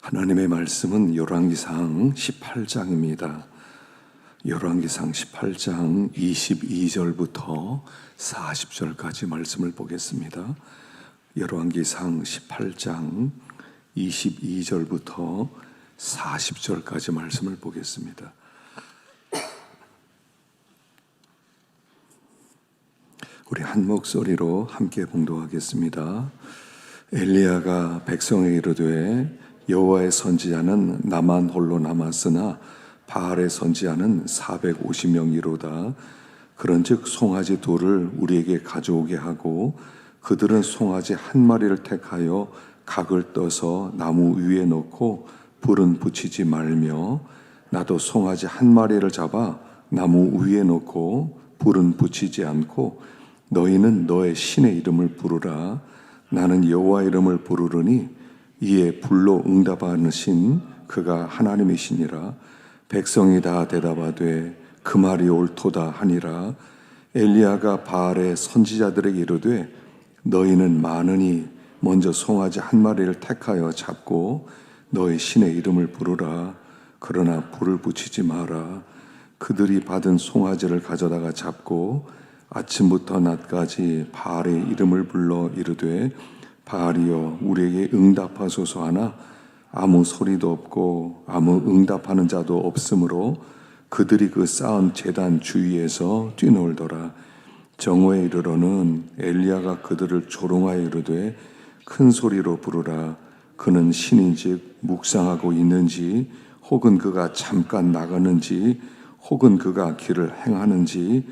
하나님의 말씀은 열왕기상 18장입니다. 열왕기상 18장 22절부터 40절까지 말씀을 보겠습니다. 열왕기상 18장 22절부터 40절까지 말씀을 보겠습니다. 우리 한 목소리로 함께 봉독하겠습니다. 엘리야가 백성에게 이르되 여호와의 선지자는 나만 홀로 남았으나 바알의 선지자는 450명이로다. 그런즉 송아지 둘을 우리에게 가져오게 하고 그들은 송아지 한 마리를 택하여 각을 떠서 나무 위에 놓고 불은 붙이지 말며 나도 송아지 한 마리를 잡아 나무 위에 놓고 불은 붙이지 않고 너희는 너의 신의 이름을 부르라. 나는 여호와 이름을 부르르니 이에 불로 응답하신 그가 하나님이시니라. 백성이 다 대답하되 그 말이 옳도다 하니라. 엘리야가 바알의 선지자들에게 이르되 너희는 많으니 먼저 송아지 한 마리를 택하여 잡고 너희 신의 이름을 부르라. 그러나 불을 붙이지 마라. 그들이 받은 송아지를 가져다가 잡고 아침부터 낮까지 바알의 이름을 불러 이르되 바알이여 우리에게 응답하소서 하나 아무 소리도 없고 아무 응답하는 자도 없으므로 그들이 그 쌓은 제단 주위에서 뛰놀더라. 정오에 이르러는 엘리야가 그들을 조롱하여 이르되 큰 소리로 부르라. 그는 신인즉 묵상하고 있는지 혹은 그가 잠깐 나가는지 혹은 그가 길을 행하는지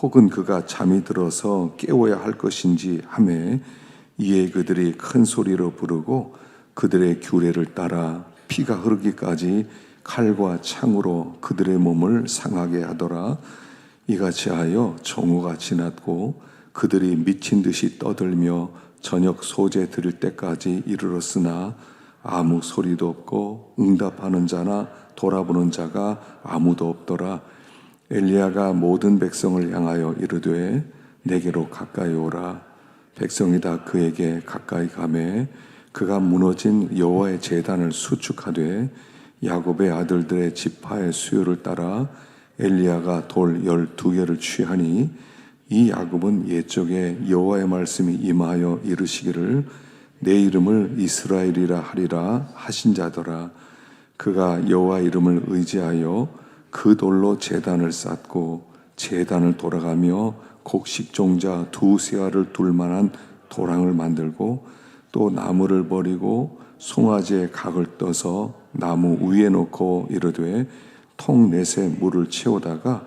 혹은 그가 잠이 들어서 깨워야 할 것인지 하매 이에 그들이 큰 소리로 부르고 그들의 규례를 따라 피가 흐르기까지 칼과 창으로 그들의 몸을 상하게 하더라. 이같이 하여 정오가 지났고 그들이 미친 듯이 떠들며 저녁 소재 드릴 때까지 이르렀으나 아무 소리도 없고 응답하는 자나 돌아보는 자가 아무도 없더라. 엘리야가 모든 백성을 향하여 이르되 내게로 가까이 오라. 백성이 다 그에게 가까이 가매 그가 무너진 여호와의 제단을 수축하되 야곱의 아들들의 지파의 수요를 따라 엘리야가 돌 12개를 취하니 이 야곱은 옛적에 여호와의 말씀이 임하여 이르시기를 내 이름을 이스라엘이라 하리라 하신 자더라. 그가 여호와 이름을 의지하여 그 돌로 제단을 쌓고 제단을 돌아가며 곡식 종자 2세알을 둘 만한 도랑을 만들고 또 나무를 버리고 송아지의 각을 떠서 나무 위에 놓고 이르되 통 넷에 물을 채우다가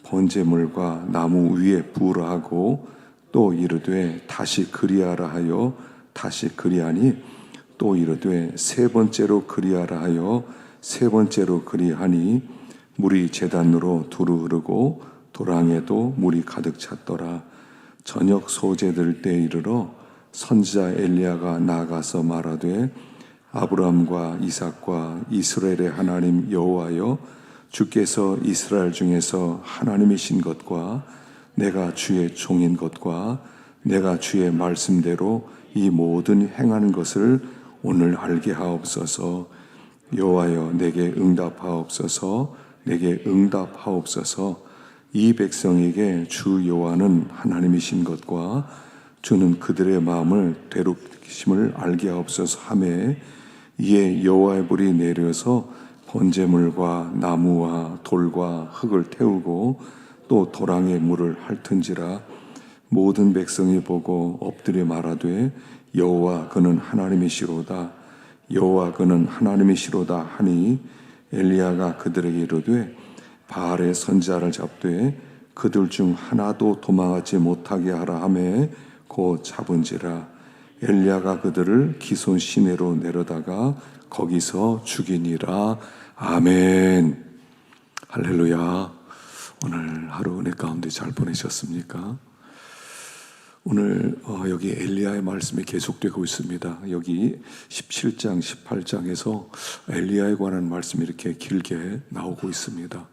번제물과 나무 위에 부으라 하고 또 이르되 다시 그리하라 하여 다시 그리하니 또 이르되 세 번째로 그리하라 하여 세 번째로 그리하니 물이 제단으로 두루 흐르고 도랑에도 물이 가득 찼더라. 저녁 소재 들 때 이르러 선지자 엘리야가 나가서 말하되 아브라함과 이삭과 이스라엘의 하나님 여호와여 주께서 이스라엘 중에서 하나님이신 것과 내가 주의 종인 것과 내가 주의 말씀대로 이 모든 행하는 것을 오늘 알게 하옵소서. 여호와여 내게 응답하옵소서. 내게 응답하옵소서. 이 백성에게 주 여호와는 하나님이신 것과 주는 그들의 마음을 되돌이심을 알게 하옵소서 하매 이에 여호와의 불이 내려서 번제물과 나무와 돌과 흙을 태우고 또 도랑에 물을 핥은지라. 모든 백성이 보고 엎드려 말하되 여호와 그는 하나님이시로다. 여호와 그는 하나님이시로다 하니 엘리야가 그들에게 이르되 바알의 선지자를 잡되 그들 중 하나도 도망하지 못하게 하라 하매 곧 잡은지라. 엘리야가 그들을 기손 시내로 내려다가 거기서 죽이니라. 아멘. 할렐루야. 오늘 하루 은혜 가운데 잘 보내셨습니까? 오늘 여기 엘리야의 말씀이 계속되고 있습니다. 여기 17장, 18장에서 엘리야에 관한 말씀이 이렇게 길게 나오고 있습니다.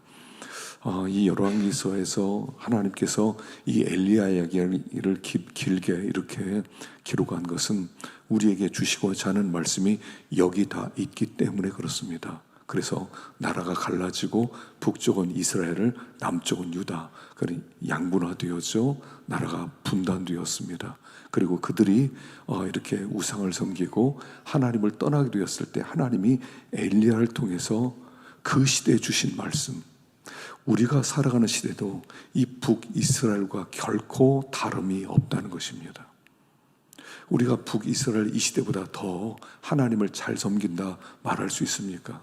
이 열왕기서에서 하나님께서 이 엘리야 이야기를 길게 이렇게 기록한 것은 우리에게 주시고자 하는 말씀이 여기 다 있기 때문에 그렇습니다. 그래서 나라가 갈라지고 북쪽은 이스라엘을, 남쪽은 유다, 그러니 양분화되었죠. 나라가 분단되었습니다. 그리고 그들이 이렇게 우상을 섬기고 하나님을 떠나게 되었을 때 하나님이 엘리야를 통해서 그 시대에 주신 말씀, 우리가 살아가는 시대도 이 북이스라엘과 결코 다름이 없다는 것입니다. 우리가 북이스라엘 이 시대보다 더 하나님을 잘 섬긴다 말할 수 있습니까?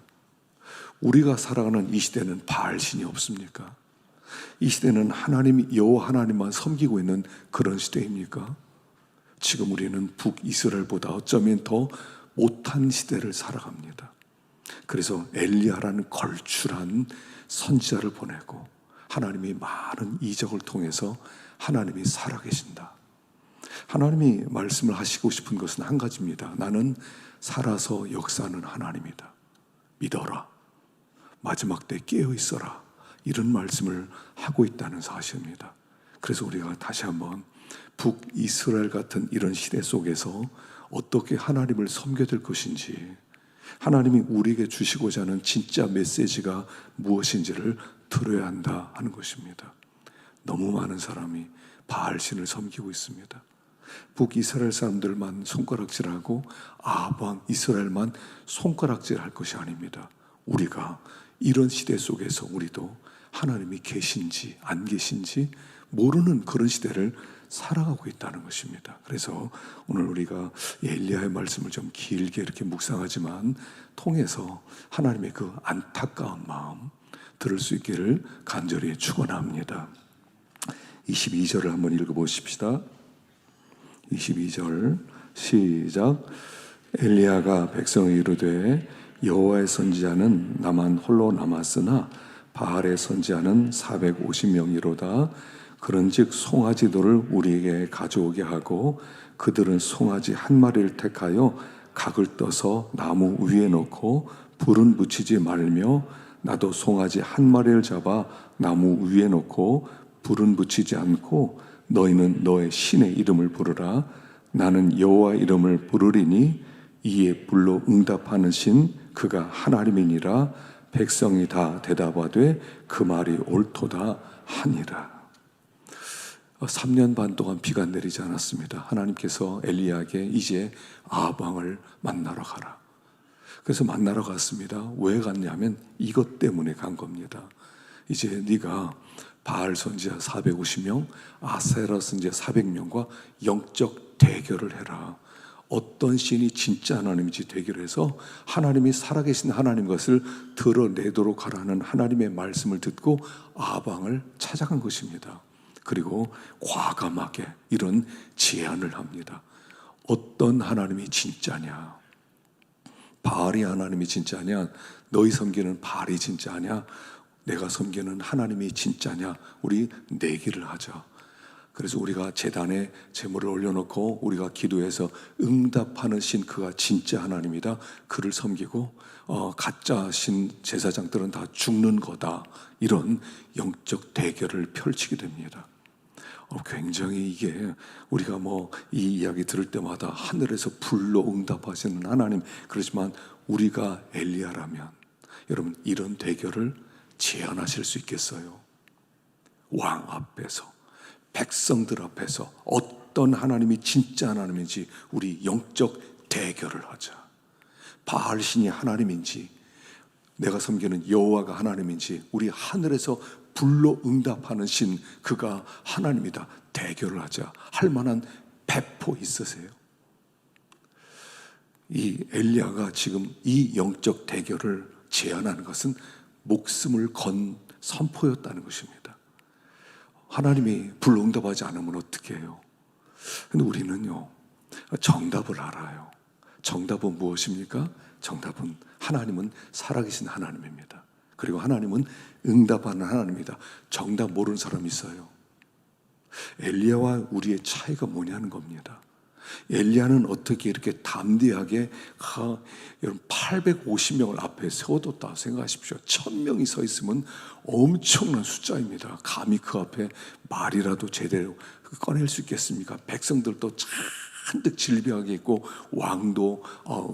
우리가 살아가는 이 시대는 바알신이 없습니까? 이 시대는 하나님, 여호와 하나님만 섬기고 있는 그런 시대입니까? 지금 우리는 북이스라엘보다 어쩌면 더 못한 시대를 살아갑니다. 그래서 엘리야라는 걸출한 선지자를 보내고 하나님이 많은 이적을 통해서 하나님이 살아계신다. 하나님이 말씀을 하시고 싶은 것은 한 가지입니다. 나는 살아서 역사하는 하나님이다. 믿어라. 마지막 때 깨어 있어라. 이런 말씀을 하고 있다는 사실입니다. 그래서 우리가 다시 한번 북이스라엘 같은 이런 시대 속에서 어떻게 하나님을 섬겨야 될 것인지, 하나님이 우리에게 주시고자 하는 진짜 메시지가 무엇인지를 들어야 한다 하는 것입니다. 너무 많은 사람이 바알신을 섬기고 있습니다. 북이스라엘 사람들만 손가락질하고 아방 이스라엘만 손가락질할 것이 아닙니다. 우리가 이런 시대 속에서 우리도 하나님이 계신지 안 계신지 모르는 그런 시대를 살아가고 있다는 것입니다. 그래서 오늘 우리가 엘리야의 말씀을 좀 길게 이렇게 묵상하지만 통해서 하나님의 그 안타까운 마음 들을 수 있기를 간절히 축원합니다. 22절을 한번 읽어보십시다. 22절 시작. 엘리야가 백성에 이르되 여호와의 선지자는 나만 홀로 남았으나 바알의 선지자는 450명이로다. 그런즉 송아지들을 우리에게 가져오게 하고 그들은 송아지 한 마리를 택하여 각을 떠서 나무 위에 놓고 불은 붙이지 말며 나도 송아지 한 마리를 잡아 나무 위에 놓고 불은 붙이지 않고 너희는 너의 신의 이름을 부르라. 나는 여호와 이름을 부르리니 이에 불로 응답하는 신 그가 하나님이니라. 백성이 다 대답하되 그 말이 옳도다 하니라. 3년 반 동안 비가 내리지 않았습니다. 하나님께서 엘리야에게 이제 아합왕을 만나러 가라. 그래서 만나러 갔습니다. 왜 갔냐면 이것 때문에 간 겁니다. 이제 네가 바알 선지자 450명, 아세라 선지자 400명과 영적 대결을 해라. 어떤 신이 진짜 하나님인지 대결해서 하나님이 살아계신 하나님 것을 드러내도록 하라는 하나님의 말씀을 듣고 아합왕을 찾아간 것입니다. 그리고 과감하게 이런 제안을 합니다. 어떤 하나님이 진짜냐? 바알이 하나님이 진짜냐? 너희 섬기는 바알이 진짜냐? 내가 섬기는 하나님이 진짜냐? 우리 내기를 하자. 그래서 우리가 제단에 제물을 올려놓고 우리가 기도해서 응답하는 신 그가 진짜 하나님이다. 그를 섬기고 가짜 신 제사장들은 다 죽는 거다. 이런 영적 대결을 펼치게 됩니다. 굉장히 이게 우리가 이 이야기 들을 때마다 하늘에서 불로 응답하시는 하나님, 그렇지만 우리가 엘리야라면 여러분 이런 대결을 제안하실 수 있겠어요? 왕 앞에서, 백성들 앞에서 어떤 하나님이 진짜 하나님인지 우리 영적 대결을 하자. 바알신이 하나님인지 내가 섬기는 여호와가 하나님인지 우리 하늘에서 불로 응답하는 신 그가 하나님이다. 대결을 하자. 할 만한 배포 있으세요? 이 엘리야가 지금 이 영적 대결을 제안하는 것은 목숨을 건 선포였다는 것입니다. 하나님이 불로 응답하지 않으면 어떻게 해요? 근데 우리는요 정답을 알아요. 정답은 무엇입니까? 정답은 하나님은 살아계신 하나님입니다. 그리고 하나님은 응답하는 하나님입니다. 정답 모르는 사람이 있어요. 엘리야와 우리의 차이가 뭐냐는 겁니다. 엘리야는 어떻게 이렇게 담대하게 여러분 850명을 앞에 세워뒀다 생각하십시오. 1000명이 서 있으면 엄청난 숫자입니다. 감히 그 앞에 말이라도 제대로 꺼낼 수 있겠습니까? 백성들도 참 한뜩 질비하게 있고 왕도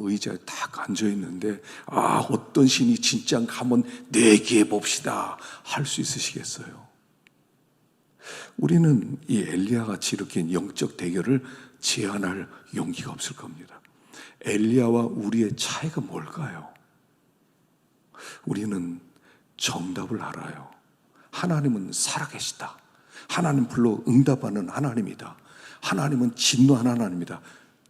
의자에 딱 앉아 있는데 어떤 신이 진짠가 한번 내기해 봅시다 할 수 있으시겠어요? 우리는 이 엘리야 같이 이렇게 영적 대결을 제안할 용기가 없을 겁니다. 엘리야와 우리의 차이가 뭘까요? 우리는 정답을 알아요. 하나님은 살아계시다. 하나님 불러 응답하는 하나님이다. 하나님은 진노하는 하나님이다.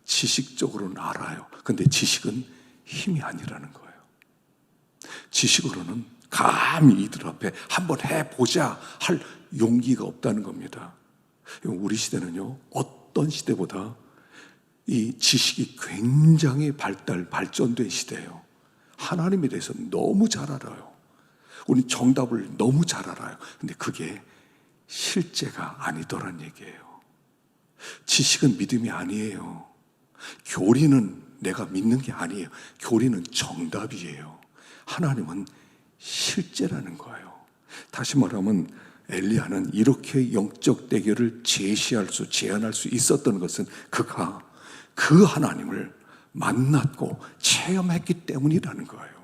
지식적으로는 알아요. 근데 지식은 힘이 아니라는 거예요. 지식으로는 감히 이들 앞에 한번 해보자 할 용기가 없다는 겁니다. 우리 시대는요, 어떤 시대보다 이 지식이 굉장히 발전된 시대예요. 하나님에 대해서 너무 잘 알아요. 우리 정답을 너무 잘 알아요. 근데 그게 실제가 아니더란 얘기예요. 지식은 믿음이 아니에요. 교리는 내가 믿는 게 아니에요. 교리는 정답이에요. 하나님은 실제라는 거예요. 다시 말하면 엘리야는 이렇게 영적 대결을 제안할 수 있었던 것은 그가 그 하나님을 만났고 체험했기 때문이라는 거예요.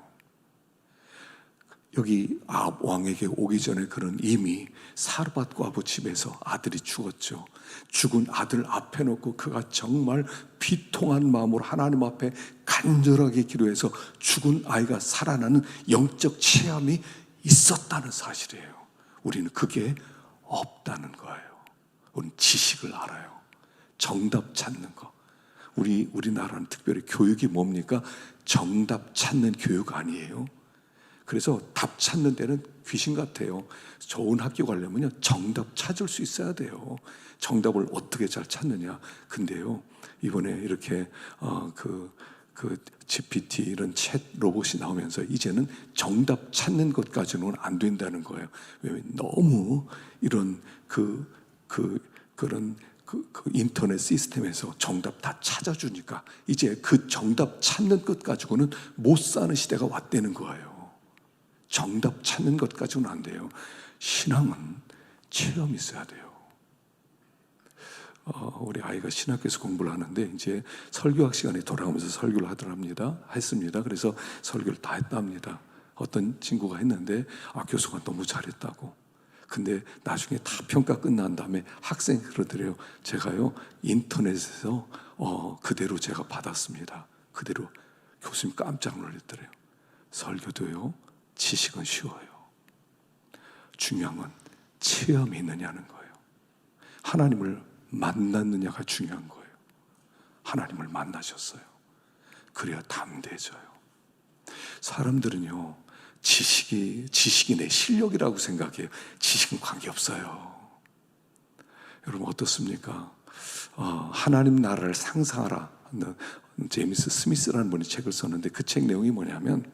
여기 아합 왕에게 오기 전에 그는 이미 사르밧과 아부 집에서 아들이 죽었죠. 죽은 아들 앞에 놓고 그가 정말 비통한 마음으로 하나님 앞에 간절하게 기도해서 죽은 아이가 살아나는 영적 체험이 있었다는 사실이에요. 우리는 그게 없다는 거예요. 우리는 지식을 알아요. 정답 찾는 거. 우리나라는 특별히 교육이 뭡니까? 정답 찾는 교육 아니에요. 그래서 답 찾는 데는 귀신 같아요. 좋은 학교 가려면요, 정답 찾을 수 있어야 돼요. 정답을 어떻게 잘 찾느냐. 근데요, 이번에 이렇게 GPT 이런 챗 로봇이 나오면서 이제는 정답 찾는 것까지는 안 된다는 거예요. 왜냐면 너무 이런 그런 인터넷 시스템에서 정답 다 찾아주니까 이제 그 정답 찾는 것 가지고는 못 사는 시대가 왔다는 거예요. 정답 찾는 것 가지고는 안 돼요. 신앙은 체험이 있어야 돼요. 우리 아이가 신학교에서 공부를 하는데 이제 설교학 시간에 돌아오면서 설교를 했습니다. 그래서 설교를 다 했답니다. 어떤 친구가 했는데 교수가 너무 잘했다고. 근데 나중에 다 평가 끝난 다음에 학생이 그러더래요. 제가요 인터넷에서 그대로 제가 받았습니다. 그대로. 교수님 깜짝 놀랐더래요. 설교도요, 지식은 쉬워요. 중요한 건 체험이 있느냐는 거예요. 하나님을 만났느냐가 중요한 거예요. 하나님을 만나셨어요. 그래야 담대해져요. 사람들은요, 지식이 내 실력이라고 생각해요. 지식은 관계없어요. 여러분 어떻습니까? 하나님 나라를 상상하라. 제임스 스미스라는 분이 책을 썼는데 그 책 내용이 뭐냐면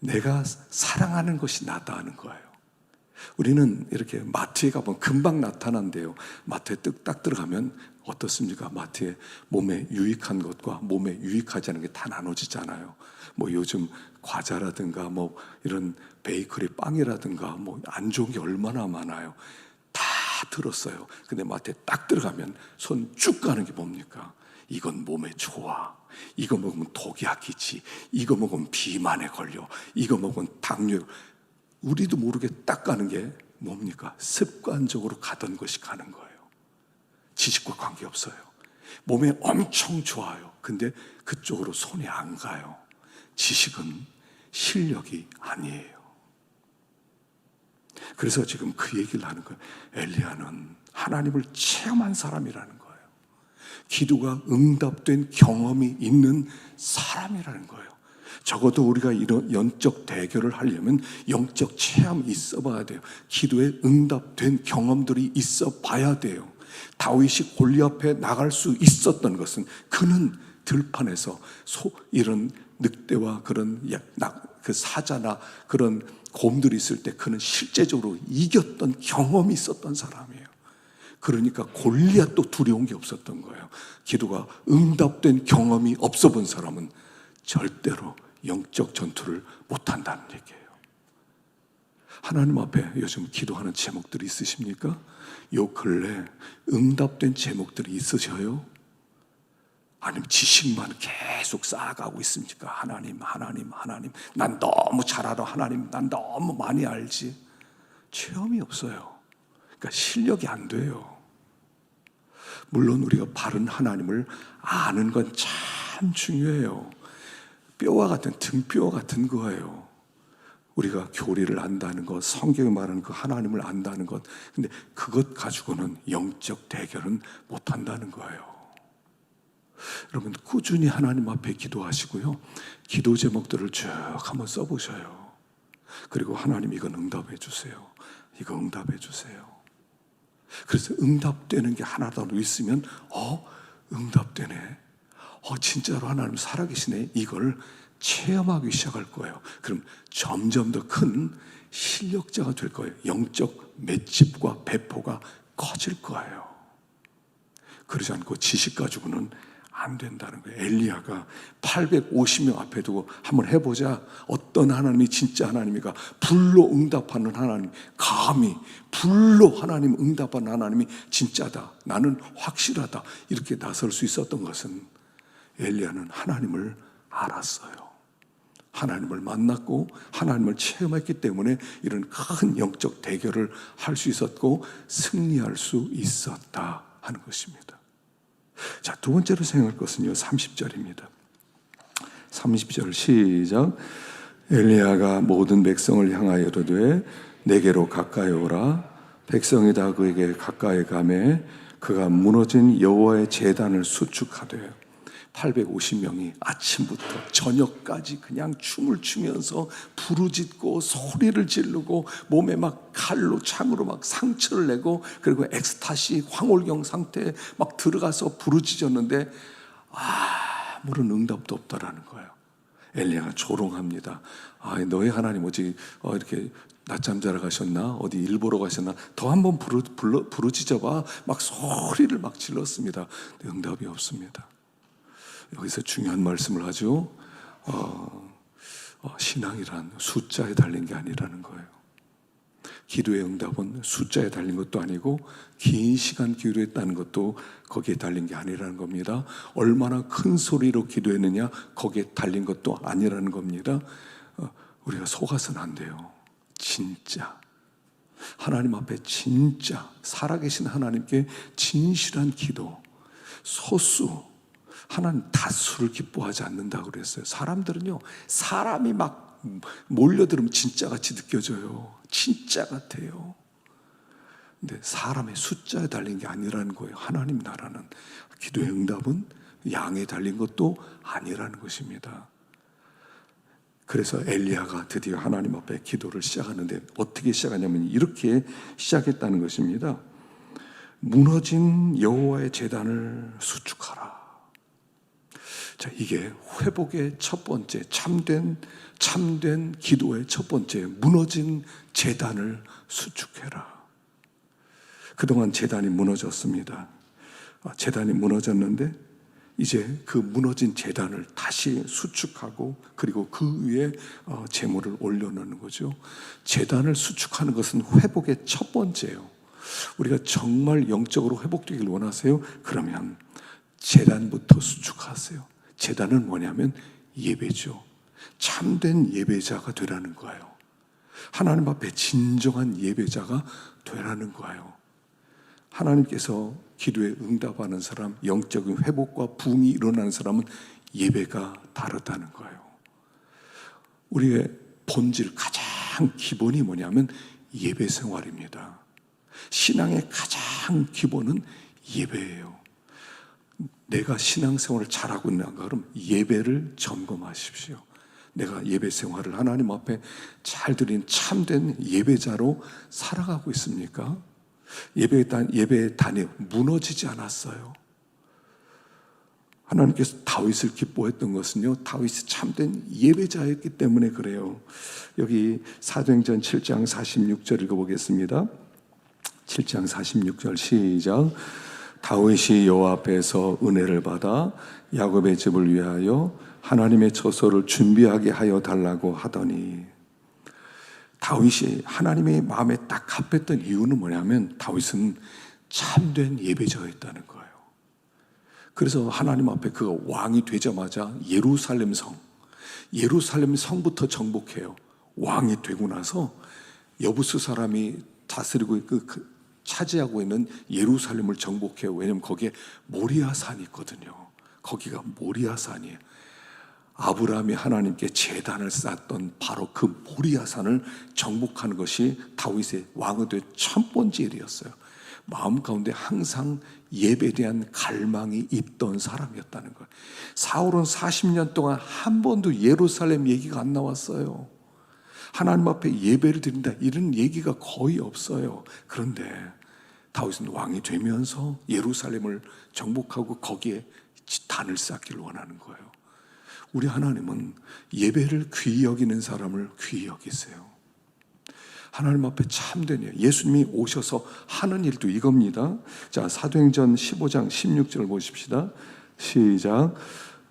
내가 사랑하는 것이 나다 하는 거예요. 우리는 이렇게 마트에 가보면 금방 나타난대요. 마트에 딱 들어가면 어떻습니까? 마트에 몸에 유익한 것과 몸에 유익하지 않은 게 다 나눠지잖아요. 뭐 요즘 과자라든가 뭐 이런 베이커리 빵이라든가 뭐 안 좋은 게 얼마나 많아요. 다 들었어요. 근데 마트에 딱 들어가면 손 쭉 가는 게 뭡니까? 이건 몸에 좋아. 이거 먹으면 독약이지. 이거 먹으면 비만에 걸려. 이거 먹으면 당뇨. 우리도 모르게 딱 가는 게 뭡니까? 습관적으로 가던 것이 가는 거예요. 지식과 관계없어요. 몸에 엄청 좋아요. 근데 그쪽으로 손이 안 가요. 지식은 실력이 아니에요. 그래서 지금 그 얘기를 하는 거예요. 엘리야는 하나님을 체험한 사람이라는 거예요. 기도가 응답된 경험이 있는 사람이라는 거예요. 적어도 우리가 이런 영적 대결을 하려면 영적 체험이 있어 봐야 돼요. 기도에 응답된 경험들이 있어 봐야 돼요. 다윗이 골리앗 앞에 나갈 수 있었던 것은 그는 들판에서 이런 늑대와 그런 그 사자나 그런 곰들이 있을 때 그는 실제적으로 이겼던 경험이 있었던 사람이에요. 그러니까 골리앗도 두려운 게 없었던 거예요. 기도가 응답된 경험이 없어 본 사람은 절대로 영적 전투를 못한다는 얘기예요. 하나님 앞에 요즘 기도하는 제목들이 있으십니까? 요 근래 응답된 제목들이 있으셔요? 아니면 지식만 계속 쌓아가고 있습니까? 하나님, 난 너무 잘 알아. 하나님, 난 너무 많이 알지. 체험이 없어요. 그러니까 실력이 안 돼요. 물론 우리가 바른 하나님을 아는 건 참 중요해요. 뼈와 같은, 등뼈와 같은 거예요. 우리가 교리를 안다는 것, 성경이 말하는 그 하나님을 안다는 것. 근데 그것 가지고는 영적 대결은 못 한다는 거예요. 여러분, 꾸준히 하나님 앞에 기도하시고요. 기도 제목들을 쭉 한번 써보셔요. 그리고 하나님, 이건 응답해 주세요. 이거 응답해 주세요. 그래서 응답되는 게 하나라도 있으면 응답되네. 진짜로 하나님 살아계시네. 이걸 체험하기 시작할 거예요. 그럼 점점 더 큰 실력자가 될 거예요. 영적 맷집과 배포가 커질 거예요. 그러지 않고 지식 가지고는 안 된다는 거예요. 엘리야가 850명 앞에 두고 한번 해보자. 어떤 하나님이 진짜 하나님이가, 불로 응답하는 하나님, 감히 불로 하나님 응답하는 하나님이 진짜다, 나는 확실하다, 이렇게 나설 수 있었던 것은 엘리야는 하나님을 알았어요. 하나님을 만났고 하나님을 체험했기 때문에 이런 큰 영적 대결을 할 수 있었고 승리할 수 있었다 하는 것입니다. 자, 두 번째로 생각할 것은요, 30절입니다. 30절 시작. 엘리야가 모든 백성을 향하여 이르되 내게로 가까이 오라. 백성이 다 그에게 가까이 가매 그가 무너진 여호와의 제단을 수축하되 850명이 아침부터 저녁까지 그냥 춤을 추면서 부르짖고 소리를 지르고 몸에 막 칼로 창으로 막 상처를 내고 그리고 엑스타시 황홀경 상태에 막 들어가서 부르짖었는데 아무런 응답도 없다라는 거예요. 엘리야가 조롱합니다. 너희 하나님 어디 이렇게 낮잠 자러 가셨나? 어디 일 보러 가셨나? 더 한번 부르짖어봐. 막 소리를 막 질렀습니다. 응답이 없습니다. 여기서 중요한 말씀을 하죠. 신앙이란 숫자에 달린 게 아니라는 거예요. 기도의 응답은 숫자에 달린 것도 아니고 긴 시간 기도했다는 것도 거기에 달린 게 아니라는 겁니다. 얼마나 큰 소리로 기도했느냐, 거기에 달린 것도 아니라는 겁니다. 우리가 속아서는 안 돼요. 진짜 하나님 앞에 진짜 살아계신 하나님께 진실한 기도, 소수, 하나님 다수를 기뻐하지 않는다고 그랬어요. 사람들은요, 사람이 막 몰려들으면 진짜같이 느껴져요. 진짜 같아요. 근데 사람의 숫자에 달린 게 아니라는 거예요. 하나님 나라는, 기도의 응답은 양에 달린 것도 아니라는 것입니다. 그래서 엘리야가 드디어 하나님 앞에 기도를 시작하는데 어떻게 시작하냐면 이렇게 시작했다는 것입니다. 무너진 여호와의 제단을 수축하라. 자, 이게 회복의 첫 번째, 참된 기도의 첫 번째, 무너진 제단을 수축해라. 그동안 제단이 무너졌습니다. 제단이 무너졌는데 이제 그 무너진 제단을 다시 수축하고 그리고 그 위에 제물을 올려놓는 거죠. 제단을 수축하는 것은 회복의 첫 번째예요. 우리가 정말 영적으로 회복되길 원하세요? 그러면 제단부터 수축하세요. 제단은 뭐냐면 예배죠. 참된 예배자가 되라는 거예요. 하나님 앞에 진정한 예배자가 되라는 거예요. 하나님께서 기도에 응답하는 사람, 영적인 회복과 부흥이 일어나는 사람은 예배가 다르다는 거예요. 우리의 본질, 가장 기본이 뭐냐면 예배 생활입니다. 신앙의 가장 기본은 예배예요. 내가 신앙생활을 잘하고 있는가? 그럼 예배를 점검하십시오. 내가 예배 생활을 하나님 앞에 잘 드린 참된 예배자로 살아가고 있습니까? 예배의 단이 무너지지 않았어요. 하나님께서 다윗을 기뻐했던 것은요, 다윗이 참된 예배자였기 때문에 그래요. 여기 사도행전 7장 46절 읽어보겠습니다. 7장 46절 시작. 다윗이 여호와 앞에서 은혜를 받아 야곱의 집을 위하여 하나님의 처소를 준비하게 하여 달라고 하더니, 다윗이 하나님의 마음에 딱 합했던 이유는 뭐냐면 다윗은 참된 예배자였다는 거예요. 그래서 하나님 앞에 그가 왕이 되자마자 예루살렘 성부터 정복해요. 왕이 되고 나서 여부스 사람이 다스리고 차지하고 있는 예루살렘을 정복해요. 왜냐하면 거기에 모리아산이 있거든요. 거기가 모리아산이에요. 아브라함이 하나님께 제단을 쌓았던 바로 그 모리아산을 정복하는 것이 다윗의 왕이 된 첫 번째 일이었어요. 마음 가운데 항상 예배에 대한 갈망이 있던 사람이었다는 거예요. 사울은 40년 동안 한 번도 예루살렘 얘기가 안 나왔어요. 하나님 앞에 예배를 드린다 이런 얘기가 거의 없어요. 그런데 다윗은 왕이 되면서 예루살렘을 정복하고 거기에 단을 쌓기를 원하는 거예요. 우리 하나님은 예배를 귀히 여기는 사람을 귀히 여기세요. 하나님 앞에 참된 예수님이 오셔서 하는 일도 이겁니다. 자, 사도행전 15장 16절 보십시다. 시작.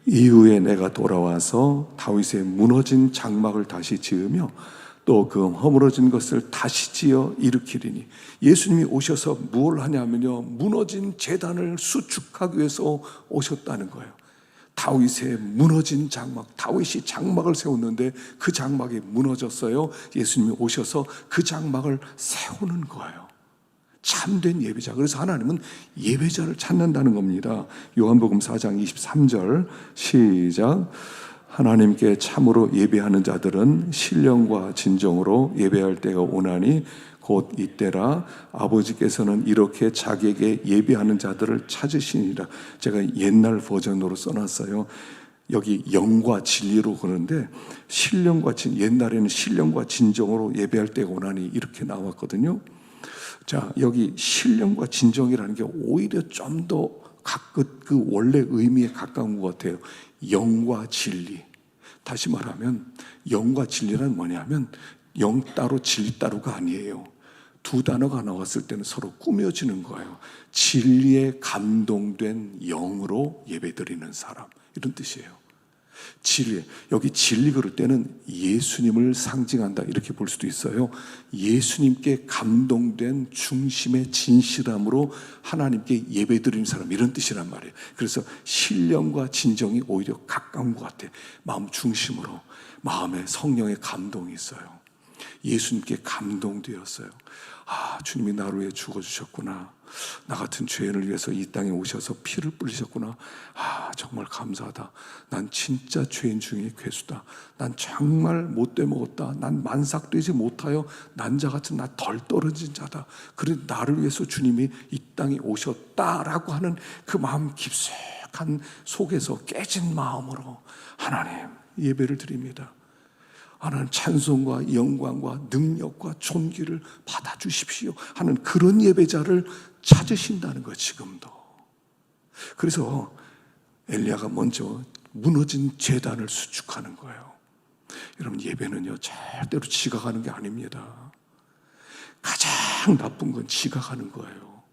이후에 내가 돌아와서 다윗의 무너진 장막을 다시 지으며 또 그 허물어진 것을 다시 지어 일으키리니. 예수님이 오셔서 무엇을 하냐면요, 무너진 제단을 수축하기 위해서 오셨다는 거예요. 다윗의 무너진 장막, 다윗이 장막을 세웠는데 그 장막이 무너졌어요. 예수님이 오셔서 그 장막을 세우는 거예요. 참된 예배자. 그래서 하나님은 예배자를 찾는다는 겁니다. 요한복음 4장 23절 시작. 하나님께 참으로 예배하는 자들은 신령과 진정으로 예배할 때가 오나니 곧 이때라. 아버지께서는 이렇게 자기에게 예배하는 자들을 찾으시니라. 제가 옛날 버전으로 써놨어요. 여기 영과 진리로 그러는데 옛날에는 신령과 진정으로 예배할 때가 오나니 이렇게 나왔거든요. 자, 여기 신령과 진정이라는 게 오히려 좀 더 그 원래 의미에 가까운 것 같아요. 영과 진리. 다시 말하면 영과 진리란 뭐냐면 영 따로 진리 따로가 아니에요. 두 단어가 나왔을 때는 서로 꾸며지는 거예요. 진리에 감동된 영으로 예배드리는 사람, 이런 뜻이에요. 진리, 여기 진리 그럴 때는 예수님을 상징한다 이렇게 볼 수도 있어요. 예수님께 감동된 중심의 진실함으로 하나님께 예배드리는 사람, 이런 뜻이란 말이에요. 그래서 신령과 진정이 오히려 가까운 것 같아요. 마음 중심으로, 마음에 성령의 감동이 있어요. 예수님께 감동되었어요. 아, 주님이 나를 위해 죽어주셨구나. 나 같은 죄인을 위해서 이 땅에 오셔서 피를 뿌리셨구나. 아, 정말 감사하다. 난 진짜 죄인 중에 괴수다. 난 정말 못돼 먹었다. 난 만삭되지 못하여 난자 같은 나 덜 떨어진 자다. 그래도 나를 위해서 주님이 이 땅에 오셨다라고 하는 그 마음 깊숙한 속에서 깨진 마음으로 하나님 예배를 드립니다. 하나님 찬송과 영광과 능력과 존귀를 받아주십시오 하는 그런 예배자를 찾으신다는 거예요. 지금도. 그래서 엘리야가 먼저 무너진 제단을 수축하는 거예요. 여러분, 예배는요 절대로 지각하는 게 아닙니다. 가장 나쁜 건 지각하는 거예요.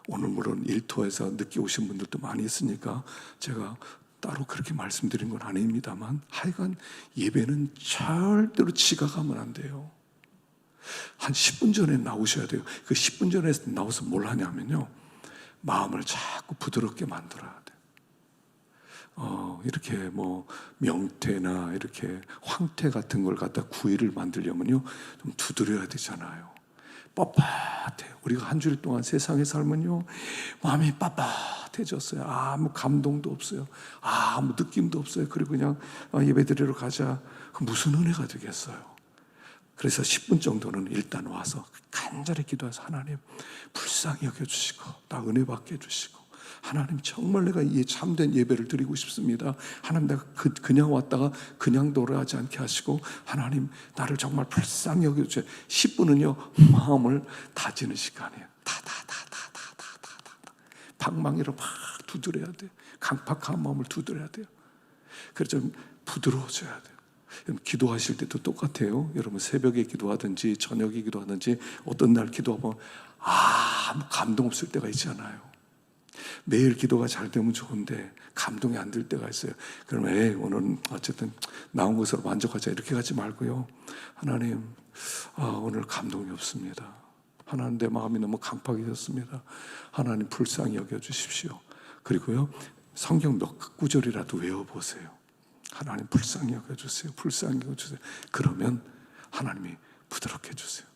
오늘 물론 일터에서 늦게 오신 분들도 많이 있으니까 제가 따로 그렇게 말씀드린 건 아닙니다만, 하여간 예배는 절대로 지각하면 안 돼요. 한 10분 전에 나오셔야 돼요. 그 10분 전에 나와서 뭘 하냐면요, 마음을 자꾸 부드럽게 만들어야 돼요. 이렇게 뭐 명태나 이렇게 황태 같은 걸 갖다 구이를 만들려면요 좀 두드려야 되잖아요. 뻣뻣해요. 우리가 한 주일 동안 세상에 살면요 마음이 빳빳해졌어요. 아무 감동도 없어요. 아무 느낌도 없어요. 그리고 그냥 예배드리러 가자. 무슨 은혜가 되겠어요. 그래서 10분 정도는 일단 와서 간절히 기도해서 하나님 불쌍히 여겨주시고 나 은혜 받게 해주시고, 하나님 정말 내가 이 참된 예배를 드리고 싶습니다. 하나님 내가 그냥 왔다가 그냥 돌아가지 않게 하시고 하나님 나를 정말 불쌍히 여겨주세요. 10분은요 마음을 다지는 시간이에요. 방망이로 막 두드려야 돼요. 강팍한 마음을 두드려야 돼요. 그래서 좀 부드러워져야 돼요. 여러분, 기도하실 때도 똑같아요. 여러분 새벽에 기도하든지 저녁에 기도하든지 어떤 날 기도하면 아무 감동 없을 때가 있잖아요. 매일 기도가 잘 되면 좋은데 감동이 안 들 때가 있어요. 그러면 오늘은 어쨌든 나온 것으로 만족하자 이렇게 가지 말고요, 하나님 오늘 감동이 없습니다. 하나님 내 마음이 너무 강팍해졌습니다. 하나님 불쌍히 여겨주십시오. 그리고요, 성경 몇 구절이라도 외워보세요. 하나님 불쌍히 여겨주세요. 불쌍히 여겨주세요. 그러면 하나님이 부드럽게 해주세요.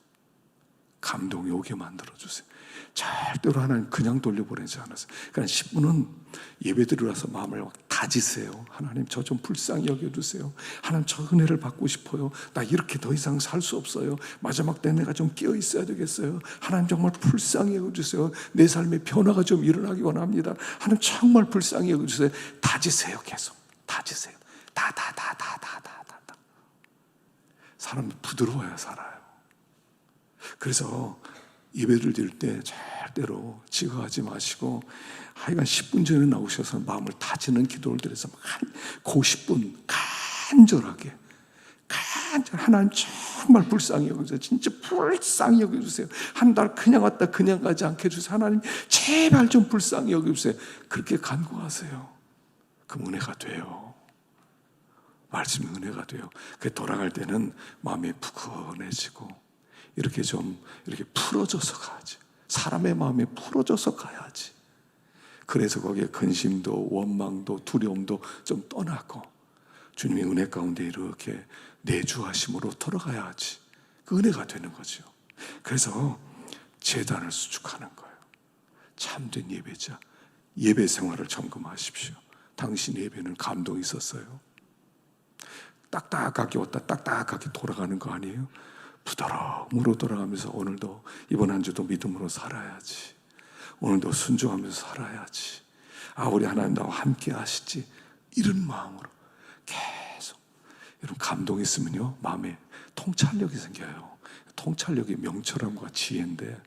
감동이 오게 만들어주세요. 절대로 하나님 그냥 돌려보내지 않았어요. 그러니까 10분은 예배드리러 와서 마음을 다지세요. 하나님 저 좀 불쌍히 여겨주세요. 하나님 저 은혜를 받고 싶어요. 나 이렇게 더 이상 살 수 없어요. 마지막 때 내가 좀 끼어 있어야 되겠어요. 하나님 정말 불쌍히 여겨주세요. 내 삶의 변화가 좀 일어나기 원합니다. 하나님 정말 불쌍히 여겨주세요. 다지세요. 계속 다지세요. 다. 사람은 부드러워야 살아요. 그래서 예배를 드릴 때 절대로 지각하지 마시고 하여간 10분 전에 나오셔서 마음을 다지는 기도를 드려서 그 10분 간절하게 하나님 정말 불쌍히 여겨주세요. 진짜 불쌍히 여겨주세요. 한 달 그냥 왔다 그냥 가지 않게 해주세요. 하나님 제발 좀 불쌍히 여겨주세요. 그렇게 간구하세요. 그럼 은혜가 돼요. 말씀이 은혜가 돼요. 그 돌아갈 때는 마음이 푸근해지고 이렇게 풀어져서 가야지. 사람의 마음이 풀어져서 가야지. 그래서 거기에 근심도 원망도 두려움도 좀 떠나고 주님의 은혜 가운데 이렇게 내주하심으로 돌아가야지. 그 은혜가 되는 거죠. 그래서 제단을 수축하는 거예요. 참된 예배자, 예배 생활을 점검하십시오. 당신 예배는 감동이 있었어요? 딱딱하게 왔다 딱딱하게 돌아가는 거 아니에요? 부드러움으로 돌아가면서 오늘도 이번 한 주도 믿음으로 살아야지. 오늘도 순종하면서 살아야지. 우리 하나님 나와 함께 하시지. 이런 마음으로 계속. 여러분 감동이 있으면요 마음에 통찰력이 생겨요. 통찰력이 명철함과 지혜인데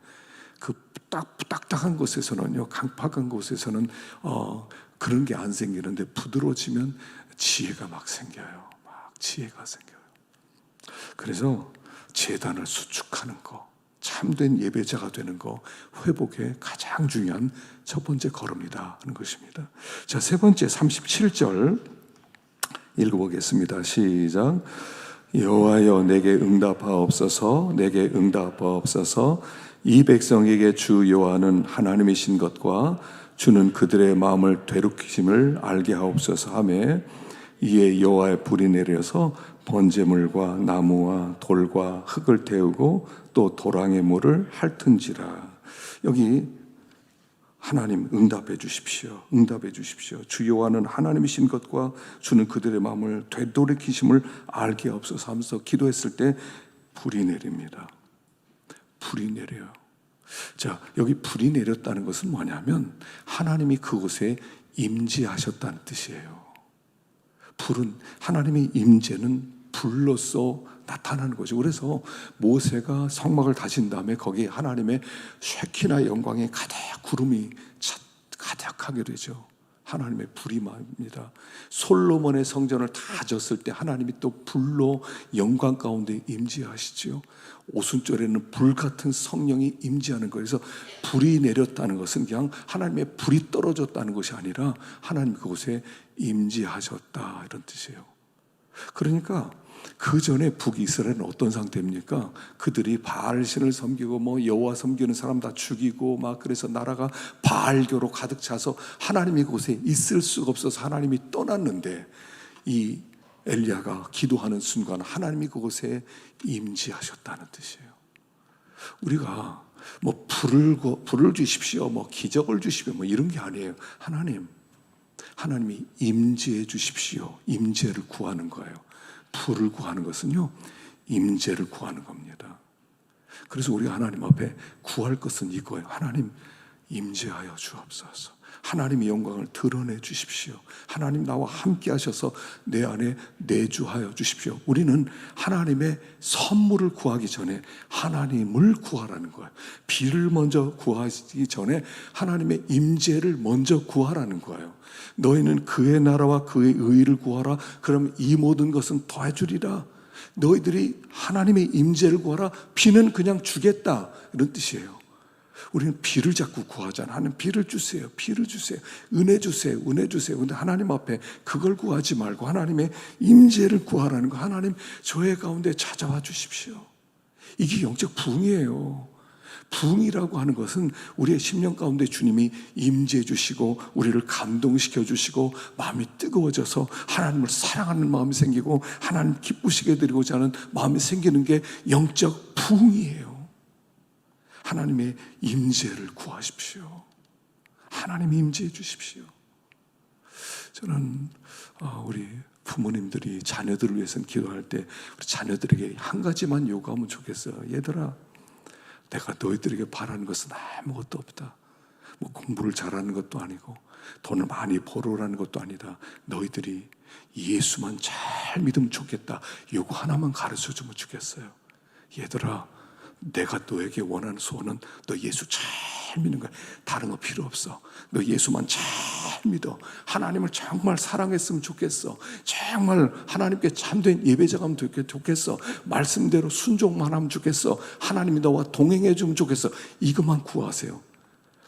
그 딱딱한 곳에서는요, 강팍한 곳에서는 그런 게 안 생기는데 부드러워지면 지혜가 막 생겨요. 지혜가 생겨요. 그래서 제단을 수축하는 거, 참된 예배자가 되는 거, 회복의 가장 중요한 첫 번째 걸음이다 하는 것입니다. 자, 세 번째 37절 읽어보겠습니다. 시작. 여호와여 내게 응답하옵소서. 내게 응답하옵소서. 이 백성에게 주 여호와는 하나님이신 것과 주는 그들의 마음을 되돌이킴을 알게 하옵소서 하며 이에 여호와의 불이 내려서 번제물과 나무와 돌과 흙을 태우고 또 도랑의 물을 핥은지라. 여기 하나님 응답해 주십시오. 응답해 주십시오. 주 여호와는 하나님이신 것과 주는 그들의 마음을 되돌이키심을 알게 하옵소서 하면서 기도했을 때 불이 내립니다. 불이 내려요. 자, 여기 불이 내렸다는 것은 뭐냐면 하나님이 그곳에 임재하셨다는 뜻이에요. 불은 하나님의 임재는 불로써 나타나는 거죠. 그래서 모세가 성막을 다진 다음에 거기에 하나님의 쉐키나 영광의 가득 구름이 가득하게 되죠. 하나님의 불이 임합니다. 솔로몬의 성전을 다 졌을 때 하나님이 또 불로 영광 가운데 임재하시죠. 오순절에는 불 같은 성령이 임재하는 거예요. 그래서 불이 내렸다는 것은 그냥 하나님의 불이 떨어졌다는 것이 아니라 하나님 그곳에 임재하셨다 이런 뜻이에요. 그러니까 그 전에 북이스라엘은 어떤 상태입니까? 그들이 바알신을 섬기고 여호와 섬기는 사람 다 죽이고 그래서 나라가 바알교로 가득 차서 하나님이 그곳에 있을 수가 없어서 하나님이 떠났는데 이 엘리야가 기도하는 순간 하나님이 그곳에 임재하셨다는 뜻이에요. 우리가 불을 주십시오, 기적을 주십시오, 이런 게 아니에요. 하나님이 임재해 주십시오. 임재를 구하는 거예요. 불을 구하는 것은요, 임재를 구하는 겁니다. 그래서 우리가 하나님 앞에 구할 것은 이거예요. 하나님 임재하여 주옵소서. 하나님의 영광을 드러내 주십시오. 하나님 나와 함께 하셔서 내 안에 내주하여 주십시오. 우리는 하나님의 선물을 구하기 전에 하나님을 구하라는 거예요. 비를 먼저 구하기 전에 하나님의 임재를 먼저 구하라는 거예요. 너희는 그의 나라와 그의 의를 구하라. 그럼 이 모든 것은 더해주리라. 너희들이 하나님의 임재를 구하라. 비는 그냥 주겠다 이런 뜻이에요. 우리는 비를 자꾸 구하잖아. 하나님 비를 주세요. 비를 주세요. 은혜 주세요. 은혜 주세요. 근데 하나님 앞에 그걸 구하지 말고 하나님의 임재를 구하라는 거. 하나님 저의 가운데 찾아와 주십시오. 이게 영적 부흥이에요. 부흥이라고 하는 것은 우리의 심령 가운데 주님이 임재해 주시고 우리를 감동시켜 주시고 마음이 뜨거워져서 하나님을 사랑하는 마음이 생기고 하나님 기쁘시게 해드리고자 하는 마음이 생기는 게 영적 부흥이에요. 하나님의 임재를 구하십시오. 하나님이 임재해 주십시오. 저는 우리 부모님들이 자녀들을 위해서는 기도할 때 우리 자녀들에게 한 가지만 요구하면 좋겠어요. 얘들아, 내가 너희들에게 바라는 것은 아무것도 없다. 뭐 공부를 잘하는 것도 아니고 돈을 많이 벌어라는 것도 아니다. 너희들이 예수만 잘 믿으면 좋겠다. 요거 하나만 가르쳐주면 좋겠어요. 얘들아, 내가 너에게 원하는 소원은 너 예수 잘 믿는 거야. 다른 거 필요 없어. 너 예수만 잘 믿어. 하나님을 정말 사랑했으면 좋겠어. 정말 하나님께 참된 예배자가 하면 좋겠어. 말씀대로 순종만 하면 좋겠어. 하나님이 너와 동행해 주면 좋겠어. 이것만 구하세요.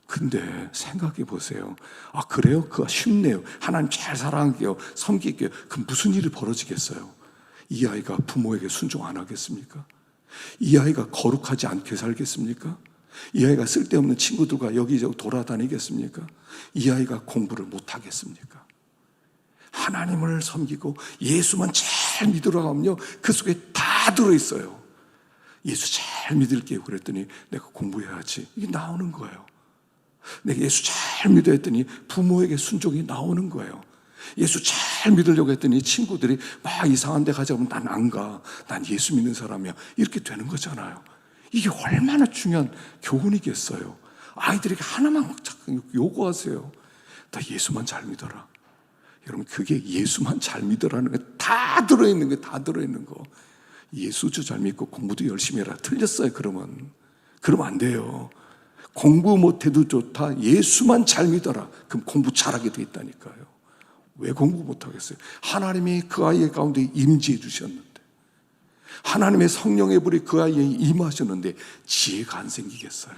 근데 생각해 보세요. 아, 그래요? 그거 쉽네요. 하나님 잘 사랑할게요. 섬길게요. 그럼 무슨 일이 벌어지겠어요? 이 아이가 부모에게 순종 안 하겠습니까? 이 아이가 거룩하지 않게 살겠습니까? 이 아이가 쓸데없는 친구들과 여기저기 돌아다니겠습니까? 이 아이가 공부를 못하겠습니까? 하나님을 섬기고 예수만 잘 믿으라고 하면요, 그 속에 다 들어있어요. 예수 잘 믿을게요 그랬더니 내가 공부해야지, 이게 나오는 거예요. 내가 예수 잘 믿어야 했더니 부모에게 순종이 나오는 거예요. 예수 잘 믿으려고 했더니 친구들이 막 이상한 데 가자고 하면 난 안 가. 난 예수 믿는 사람이야. 이렇게 되는 거잖아요. 이게 얼마나 중요한 교훈이겠어요. 아이들에게 하나만 요구하세요. 나 예수만 잘 믿어라. 여러분, 그게 예수만 잘 믿으라는 게 다 들어있는 게 다 들어있는 거. 예수도 잘 믿고 공부도 열심히 해라. 틀렸어요. 그러면 안 돼요. 공부 못해도 좋다. 예수만 잘 믿어라. 그럼 공부 잘하게 돼 있다니까요. 왜 공부 못하겠어요? 하나님이 그 아이의 가운데 임재해 주셨는데, 하나님의 성령의 불이 그 아이에 임하셨는데 지혜가 안 생기겠어요?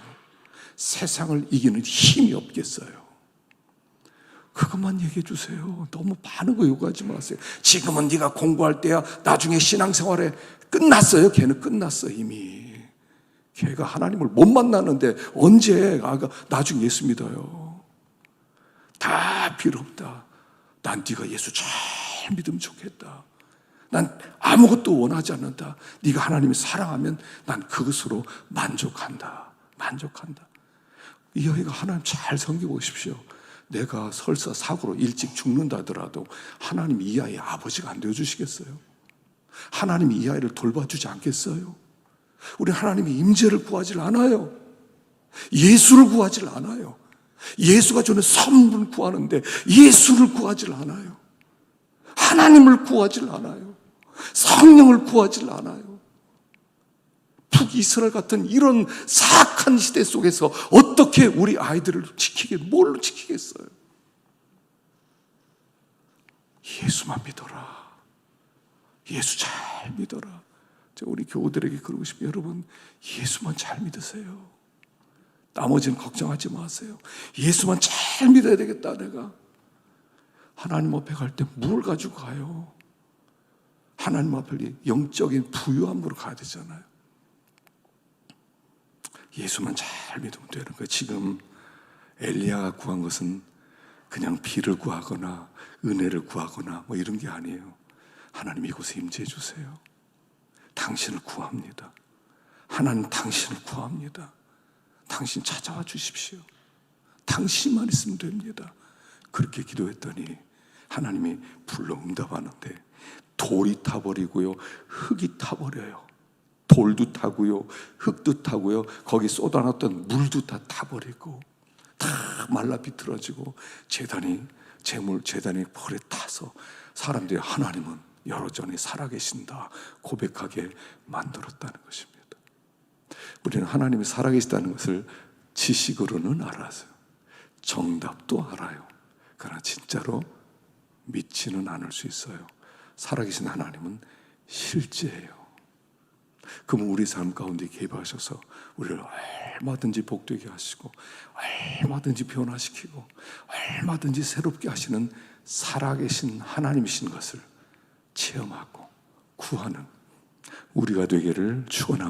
세상을 이기는 힘이 없겠어요? 그것만 얘기해 주세요. 너무 많은 거 요구하지 마세요. 지금은 네가 공부할 때야. 나중에 신앙생활에 끝났어요. 걔는 끝났어 이미. 걔가 하나님을 못 만나는데 언제 나중에 예수 믿어요? 다 필요 없다. 난 네가 예수 잘 믿으면 좋겠다. 난 아무것도 원하지 않는다. 네가 하나님을 사랑하면 난 그것으로 만족한다. 이 아이가 하나님 잘 섬겨보십시오. 내가 설사 사고로 일찍 죽는다 하더라도 하나님이 이 아이의 아버지가 안 되어주시겠어요? 하나님이 이 아이를 돌봐주지 않겠어요? 우리 하나님이 임재를 구하지 않아요. 예수를 구하지 않아요. 예수가 주는 선물을 구하는데 예수를 구하지 않아요. 하나님을 구하지 않아요. 성령을 구하지 않아요. 북이스라엘 같은 이런 사악한 시대 속에서 어떻게 우리 아이들을 뭘로 지키겠어요? 예수만 믿어라. 예수 잘 믿어라. 우리 교우들에게 그러고 싶어요. 여러분, 예수만 잘 믿으세요. 나머지는 걱정하지 마세요. 예수만 잘 믿어야 되겠다. 내가 하나님 앞에 갈 때 뭘 가지고 가요? 하나님 앞에 영적인 부유함으로 가야 되잖아요. 예수만 잘 믿으면 되는 거예요. 지금 엘리야가 구한 것은 그냥 비를 구하거나 은혜를 구하거나 뭐 이런 게 아니에요. 하나님 이곳에 임재해 주세요. 당신을 구합니다. 하나님 당신을 구합니다. 당신 찾아와 주십시오. 당신만 있으면 됩니다. 그렇게 기도했더니 하나님이 불러 응답하는데 돌이 타버리고요, 흙이 타버려요. 돌도 타고요, 흙도 타고요, 거기 쏟아놨던 물도 다 타버리고 다 말라 비틀어지고 재단이 불에 타서 사람들이 하나님은 여러전히 살아계신다 고백하게 만들었다는 것입니다. 우리는 하나님이 살아계시다는 것을 지식으로는 알아요. 정답도 알아요. 그러나 진짜로 믿지는 않을 수 있어요. 살아계신 하나님은 실제예요. 그러면 우리 삶 가운데 개입하셔서 우리를 얼마든지 복되게 하시고 얼마든지 변화시키고 얼마든지 새롭게 하시는 살아계신 하나님이신 것을 체험하고 구하는 우리가 되기를 축원합니다.